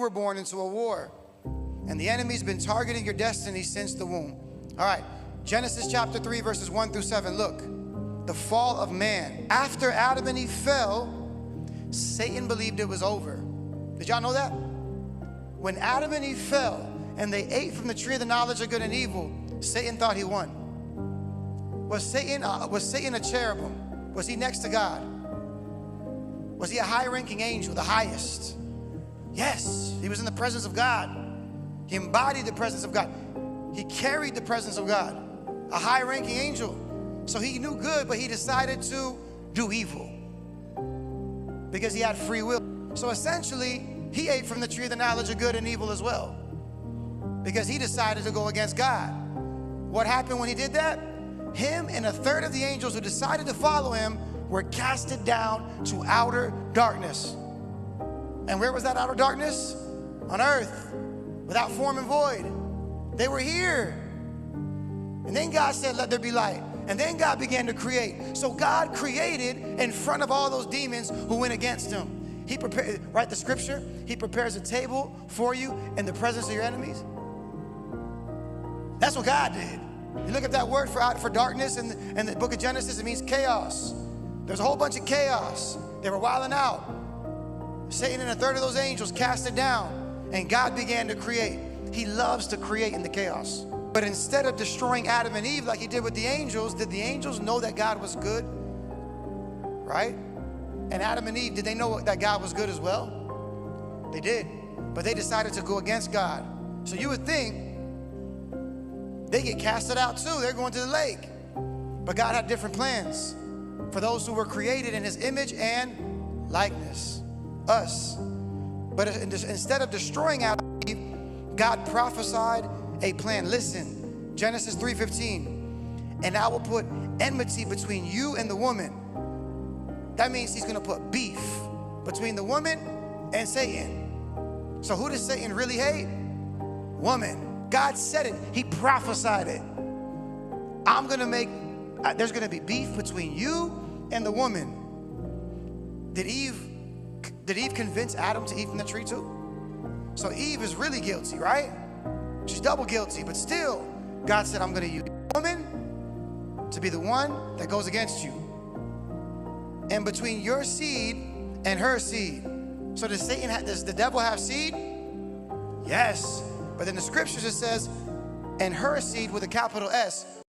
were born into a war. And the enemy's been targeting your destiny since the womb. All right, Genesis chapter 3, verses 1 through 7. Look, the fall of man. After Adam and Eve fell, Satan believed it was over. Did y'all know that? When Adam and Eve fell and they ate from the tree of the knowledge of good and evil, Satan thought he won. Was Satan a cherubim? Was he next to God? Was he a high-ranking angel, the highest? Yes, he was in the presence of God. He embodied the presence of God. He carried the presence of God, a high-ranking angel. So he knew good, but he decided to do evil because he had free will. So essentially, he ate from the tree of the knowledge of good and evil as well because he decided to go against God. What happened when he did that? Him and a third of the angels who decided to follow him were casted down to outer darkness. And where was that outer darkness? On earth, without form and void. They were here. And then God said, let there be light. And then God began to create. So God created in front of all those demons who went against him. He prepared, write the scripture, he prepares a table for you in the presence of your enemies. That's what God did. You look at that word for darkness in the book of Genesis, it means chaos. There's a whole bunch of chaos. They were wilding out. Satan and a third of those angels cast it down, and God began to create. He loves to create in the chaos. But instead of destroying Adam and Eve like he did with the angels, did the angels know that God was good? Right? And Adam and Eve, did they know that God was good as well? They did. But they decided to go against God. So you would think they get casted out too. They're going to the lake. But God had different plans for those who were created in his image and likeness, us. But instead of destroying Adam and Eve, God prophesied a plan. Listen, Genesis 3:15. And I will put enmity between you and the woman. That means he's going to put beef between the woman and Satan. So who does Satan really hate? Woman. God said it. He prophesied it. There's going to be beef between you and the woman. Did Eve convince Adam to eat from the tree too? So Eve is really guilty, right? She's double guilty, but still, God said, I'm going to use the woman to be the one that goes against you. And between your seed and her seed. So does the devil have seed? Yes. But in the scriptures it says, and her seed with a capital S